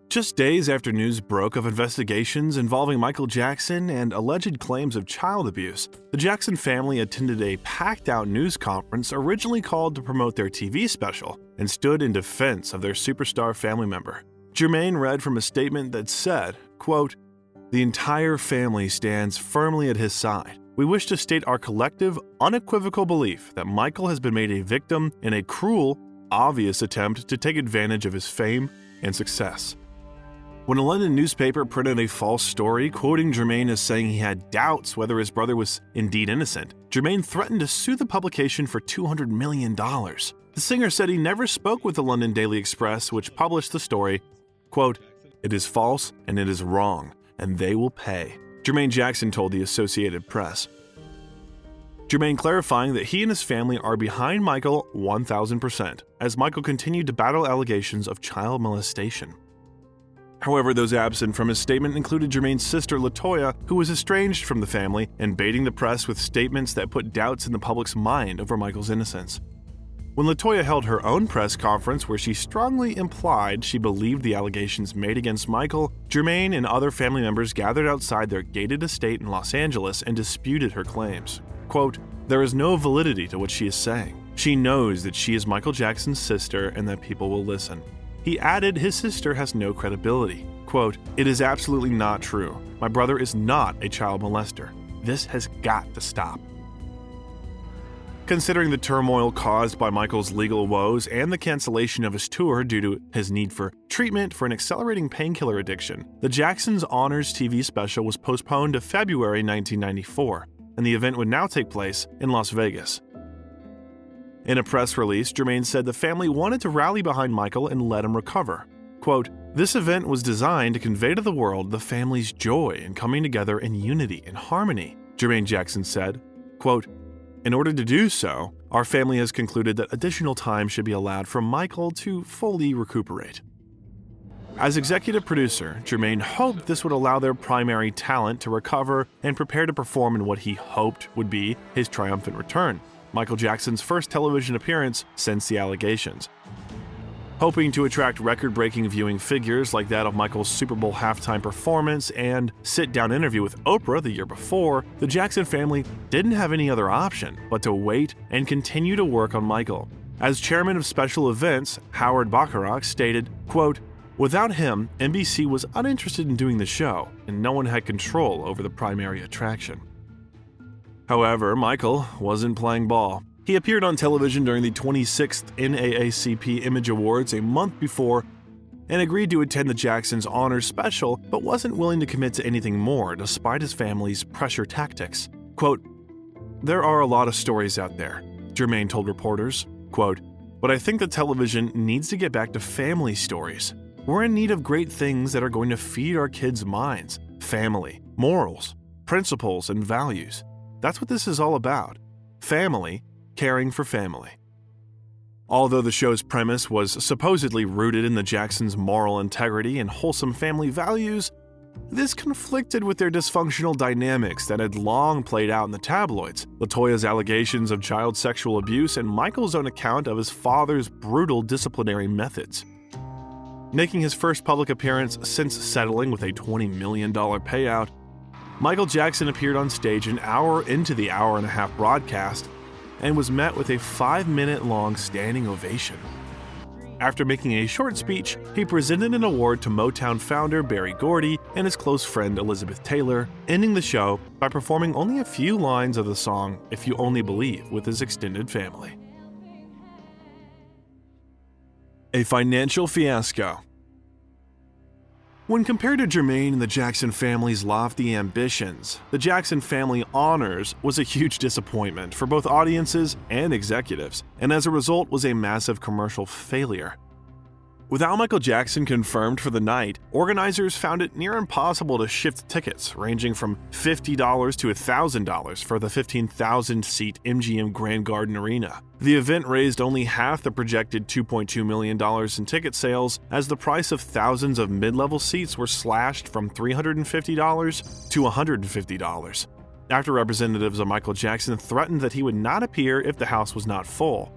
Just days after news broke of investigations involving Michael Jackson and alleged claims of child abuse, the Jackson family attended a packed-out news conference originally called to promote their TV special and stood in defense of their superstar family member. Jermaine read from a statement that said, quote, "The entire family stands firmly at his side. We wish to state our collective, unequivocal belief that Michael has been made a victim in a cruel, obvious attempt to take advantage of his fame and success." When a London newspaper printed a false story quoting Jermaine as saying he had doubts whether his brother was indeed innocent, Jermaine threatened to sue the publication for $200 million. The singer said he never spoke with the London Daily Express, which published the story, quote, "It is false and it is wrong, and they will pay," Jermaine Jackson told the Associated Press. Jermaine clarifying that he and his family are behind Michael 1,000%, as Michael continued to battle allegations of child molestation. However, those absent from his statement included Jermaine's sister LaToya, who was estranged from the family and baiting the press with statements that put doubts in the public's mind over Michael's innocence. When LaToya held her own press conference where she strongly implied she believed the allegations made against Michael, Jermaine and other family members gathered outside their gated estate in Los Angeles and disputed her claims. Quote, "There is no validity to what she is saying. She knows that she is Michael Jackson's sister and that people will listen." He added his sister has no credibility. Quote, "It is absolutely not true. My brother is not a child molester. This has got to stop." Considering the turmoil caused by Michael's legal woes and the cancellation of his tour due to his need for treatment for an accelerating painkiller addiction, the Jacksons Honors TV special was postponed to February 1994, and the event would now take place in Las Vegas. In a press release, Jermaine said the family wanted to rally behind Michael and let him recover. Quote, "This event was designed to convey to the world the family's joy in coming together in unity and harmony," Jermaine Jackson said. Quote, "In order to do so, our family has concluded that additional time should be allowed for Michael to fully recuperate." As executive producer, Jermaine hoped this would allow their primary talent to recover and prepare to perform in what he hoped would be his triumphant return, Michael Jackson's first television appearance since the allegations. Hoping to attract record-breaking viewing figures like that of Michael's Super Bowl halftime performance and sit-down interview with Oprah the year before, the Jackson family didn't have any other option but to wait and continue to work on Michael. As chairman of special events, Howard Bacharach stated, quote, "Without him, NBC was uninterested in doing the show, and no one had control over the primary attraction." However, Michael wasn't playing ball. He appeared on television during the 26th NAACP Image Awards a month before and agreed to attend the Jacksons' Honors special, but wasn't willing to commit to anything more despite his family's pressure tactics. Quote, "There are a lot of stories out there," Jermaine told reporters. Quote, "But I think that television needs to get back to family stories. We're in need of great things that are going to feed our kids' minds, family, morals, principles, and values. That's what this is all about. Family, caring for family." Although the show's premise was supposedly rooted in the Jacksons' moral integrity and wholesome family values, this conflicted with their dysfunctional dynamics that had long played out in the tabloids, LaToya's allegations of child sexual abuse, and Michael's own account of his father's brutal disciplinary methods. Making his first public appearance since settling with a $20 million payout, Michael Jackson appeared on stage an hour into the hour-and-a-half broadcast and was met with a 5-minute-long standing ovation. After making a short speech, he presented an award to Motown founder Berry Gordy and his close friend Elizabeth Taylor, ending the show by performing only a few lines of the song "If You Only Believe" with his extended family. A financial fiasco. When compared to Jermaine and the Jackson family's lofty ambitions, the Jackson Family Honors was a huge disappointment for both audiences and executives, and as a result was a massive commercial failure. Without Michael Jackson confirmed for the night, organizers found it near impossible to shift tickets, ranging from $50 to $1,000 for the 15,000-seat MGM Grand Garden Arena. The event raised only half the projected $2.2 million in ticket sales, as the price of thousands of mid-level seats were slashed from $350 to $150. After representatives of Michael Jackson threatened that he would not appear if the house was not full.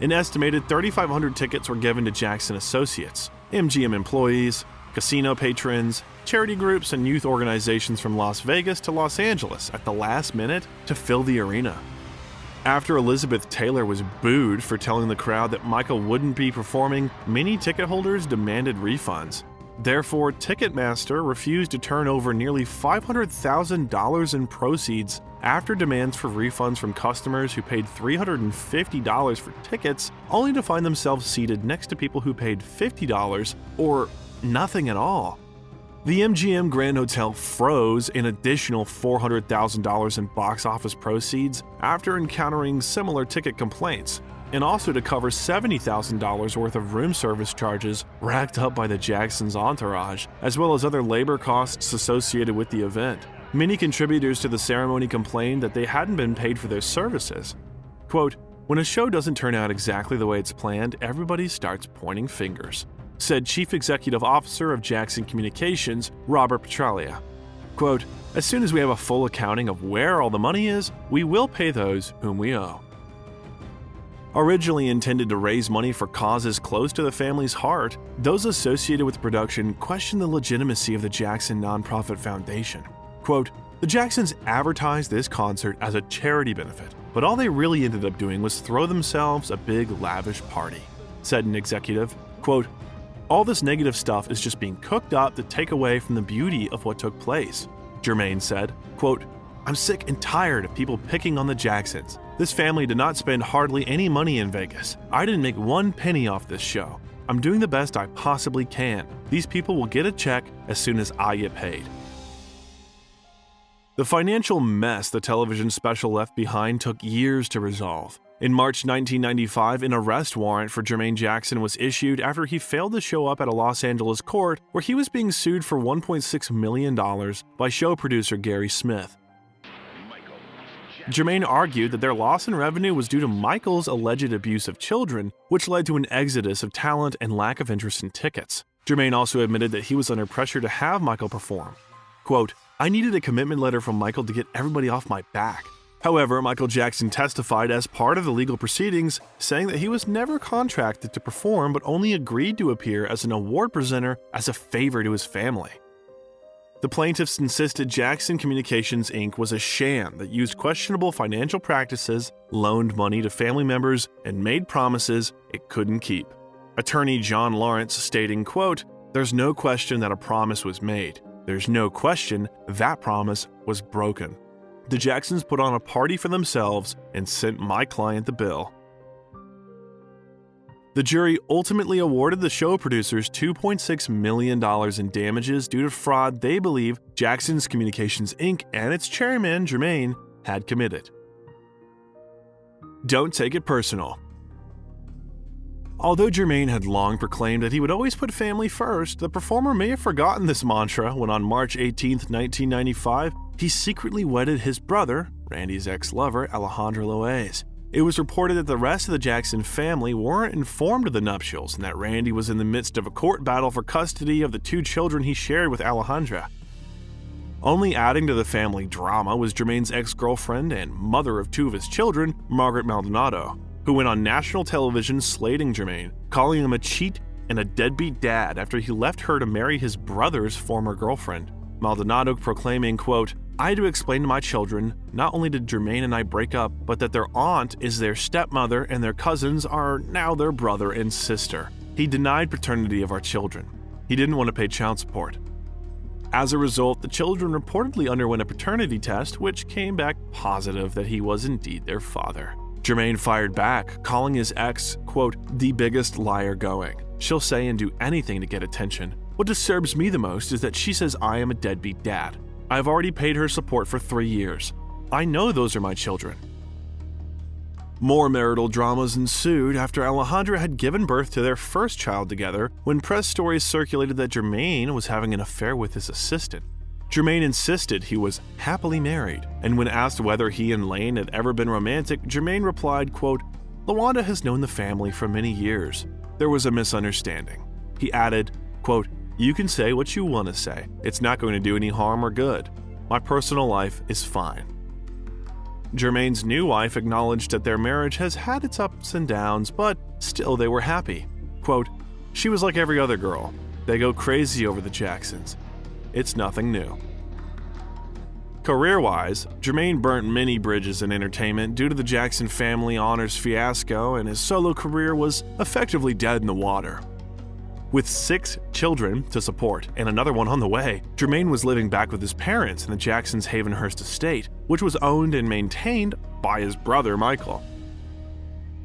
An estimated 3,500 tickets were given to Jackson associates, MGM employees, casino patrons, charity groups, and youth organizations from Las Vegas to Los Angeles at the last minute to fill the arena. After Elizabeth Taylor was booed for telling the crowd that Michael wouldn't be performing, many ticket holders demanded refunds. Therefore, Ticketmaster refused to turn over nearly $500,000 in proceeds after demands for refunds from customers who paid $350 for tickets, only to find themselves seated next to people who paid $50 or nothing at all. The MGM Grand Hotel froze an additional $400,000 in box office proceeds after encountering similar ticket complaints, and also to cover $70,000 worth of room service charges racked up by the Jacksons' entourage, as well as other labor costs associated with the event. Many contributors to the ceremony complained that they hadn't been paid for their services. Quote, "When a show doesn't turn out exactly the way it's planned, everybody starts pointing fingers," said Chief Executive Officer of Jackson Communications, Robert Petralia. Quote, "As soon as we have a full accounting of where all the money is, we will pay those whom we owe." Originally intended to raise money for causes close to the family's heart, those associated with the production questioned the legitimacy of the Jackson Nonprofit Foundation. Quote, "The Jacksons advertised this concert as a charity benefit, but all they really ended up doing was throw themselves a big, lavish party," said an executive. Quote, "All this negative stuff is just being cooked up to take away from the beauty of what took place," Jermaine said. Quote, "I'm sick and tired of people picking on the Jacksons. This family did not spend hardly any money in Vegas. I didn't make one penny off this show. I'm doing the best I possibly can. These people will get a check as soon as I get paid." The financial mess the television special left behind took years to resolve. In March 1995, an arrest warrant for Jermaine Jackson was issued after he failed to show up at a Los Angeles court where he was being sued for $1.6 million by show producer Gary Smith. Jermaine argued that their loss in revenue was due to Michael's alleged abuse of children, which led to an exodus of talent and lack of interest in tickets. Jermaine also admitted that he was under pressure to have Michael perform. Quote, "I needed a commitment letter from Michael to get everybody off my back." However, Michael Jackson testified as part of the legal proceedings, saying that he was never contracted to perform but only agreed to appear as an award presenter as a favor to his family. The plaintiffs insisted Jackson Communications Inc. was a sham that used questionable financial practices, loaned money to family members, and made promises it couldn't keep. Attorney John Lawrence stating, quote, "There's no question that a promise was made. There's no question that promise was broken. The Jacksons put on a party for themselves and sent my client the bill." The jury ultimately awarded the show producers $2.6 million in damages due to fraud they believe Jackson's Communications Inc. and its chairman, Jermaine, had committed. Don't take it personal. Although Jermaine had long proclaimed that he would always put family first, the performer may have forgotten this mantra when on March 18, 1995, he secretly wedded his brother, Randy's ex-lover, Alejandra Loaiz. It was reported that the rest of the Jackson family weren't informed of the nuptials and that Randy was in the midst of a court battle for custody of the two children he shared with Alejandra. Only adding to the family drama was Jermaine's ex-girlfriend and mother of two of his children, Margaret Maldonado, who went on national television slating Jermaine, calling him a cheat and a deadbeat dad after he left her to marry his brother's former girlfriend. Maldonado proclaiming, quote, "I had to explain to my children, not only did Jermaine and I break up, but that their aunt is their stepmother and their cousins are now their brother and sister. He denied paternity of our children. He didn't want to pay child support." As a result, the children reportedly underwent a paternity test, which came back positive that he was indeed their father. Jermaine fired back, calling his ex, quote, "the biggest liar going. She'll say and do anything to get attention. What disturbs me the most is that she says I am a deadbeat dad. I've already paid her support for 3 years. I know those are my children." More marital dramas ensued after Alejandra had given birth to their first child together when press stories circulated that Jermaine was having an affair with his assistant. Jermaine insisted he was happily married, and when asked whether he and Lane had ever been romantic, Jermaine replied, quote, "LaWanda has known the family for many years. There was a misunderstanding." He added, quote, "You can say what you want to say. It's not going to do any harm or good. My personal life is fine." Jermaine's new wife acknowledged that their marriage has had its ups and downs, but still they were happy. Quote, "She was like every other girl. They go crazy over the Jacksons. It's nothing new. Career-wise, Jermaine burnt many bridges in entertainment due to the Jackson family honors fiasco, and his solo career was effectively dead in the water. With 6 children to support and another one on the way, Jermaine was living back with his parents in the Jacksons' Havenhurst estate, which was owned and maintained by his brother Michael.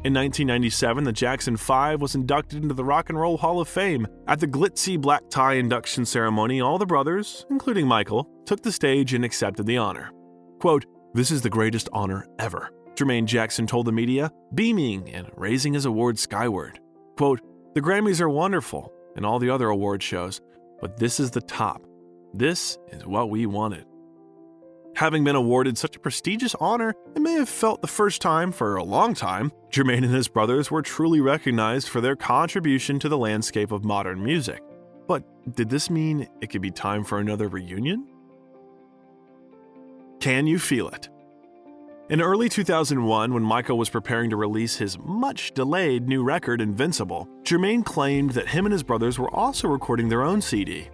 In 1997, the Jackson 5 was inducted into the Rock and Roll Hall of Fame. At the glitzy black tie induction ceremony, all the brothers, including Michael, took the stage and accepted the honor. Quote, "This is the greatest honor ever," Jermaine Jackson told the media, beaming and raising his award skyward. Quote, "The Grammys are wonderful and all the other award shows, but this is the top. This is what we wanted." Having been awarded such a prestigious honor, it may have felt the first time for a long time, Jermaine and his brothers were truly recognized for their contribution to the landscape of modern music. But did this mean it could be time for another reunion? Can you feel it? In early 2001, when Michael was preparing to release his much-delayed new record, Invincible, Jermaine claimed that him and his brothers were also recording their own CD.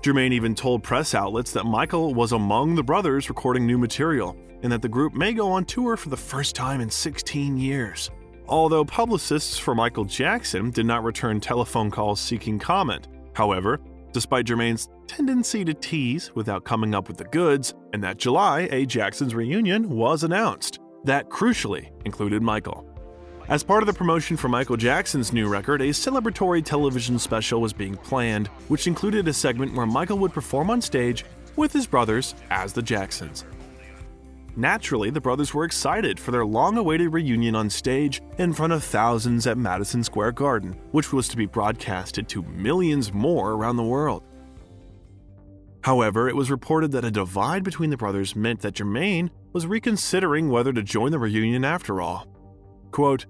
Jermaine even told press outlets that Michael was among the brothers recording new material, and that the group may go on tour for the first time in 16 years. Although publicists for Michael Jackson did not return telephone calls seeking comment. However, despite Jermaine's tendency to tease without coming up with the goods, in that July, a Jackson's reunion was announced. That crucially included Michael. As part of the promotion for Michael Jackson's new record, a celebratory television special was being planned, which included a segment where Michael would perform on stage with his brothers as the Jacksons. Naturally, the brothers were excited for their long-awaited reunion on stage in front of thousands at Madison Square Garden, which was to be broadcasted to millions more around the world. However, it was reported that a divide between the brothers meant that Jermaine was reconsidering whether to join the reunion after all. Quote,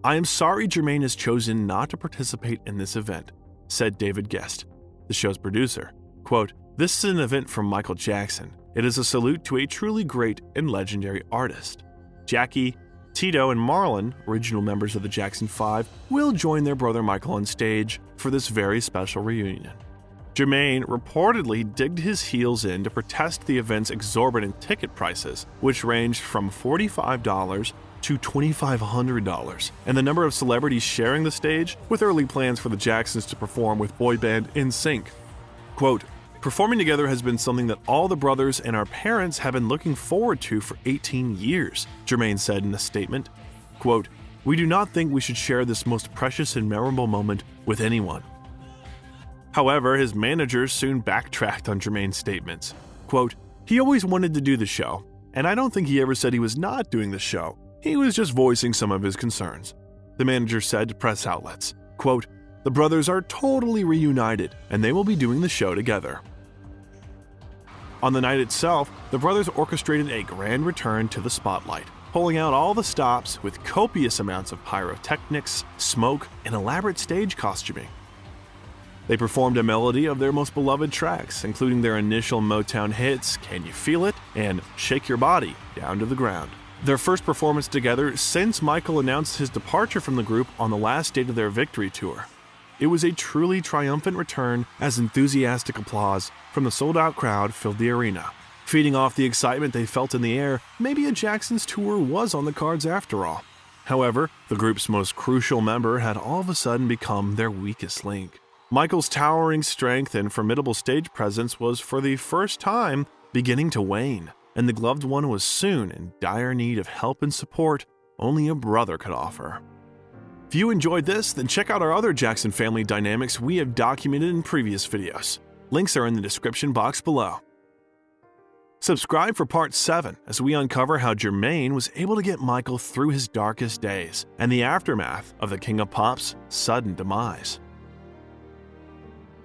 "I am sorry Jermaine has chosen not to participate in this event," said David Guest, the show's producer. Quote, "This is an event from Michael Jackson. It is a salute to a truly great and legendary artist. Jackie, Tito, and Marlon, original members of the Jackson 5, will join their brother Michael on stage for this very special reunion." Jermaine reportedly digged his heels in to protest the event's exorbitant ticket prices, which ranged from $45 to $2,500, and the number of celebrities sharing the stage, with early plans for the Jacksons to perform with boy band NSYNC. Quote, "Performing together has been something that all the brothers and our parents have been looking forward to for 18 years, Jermaine said in a statement. Quote, "We do not think we should share this most precious and memorable moment with anyone." However, his managers soon backtracked on Jermaine's statements. Quote, "He always wanted to do the show, and I don't think he ever said he was not doing the show. He was just voicing some of his concerns," the manager said to press outlets. Quote, "The brothers are totally reunited, and they will be doing the show together." On the night itself, the brothers orchestrated a grand return to the spotlight, pulling out all the stops with copious amounts of pyrotechnics, smoke, and elaborate stage costuming. They performed a melody of their most beloved tracks, including their initial Motown hits, Can You Feel It? And Shake Your Body, Down to the Ground. Their first performance together since Michael announced his departure from the group on the last date of their victory tour. It was a truly triumphant return as enthusiastic applause from the sold-out crowd filled the arena. Feeding off the excitement they felt in the air, maybe a Jackson's tour was on the cards after all. However, the group's most crucial member had all of a sudden become their weakest link. Michael's towering strength and formidable stage presence was for the first time beginning to wane, and the gloved one was soon in dire need of help and support only a brother could offer. If you enjoyed this, then check out our other Jackson family dynamics we have documented in previous videos. Links are in the description box below. Subscribe for part 7 as we uncover how Jermaine was able to get Michael through his darkest days and the aftermath of the King of Pop's sudden demise.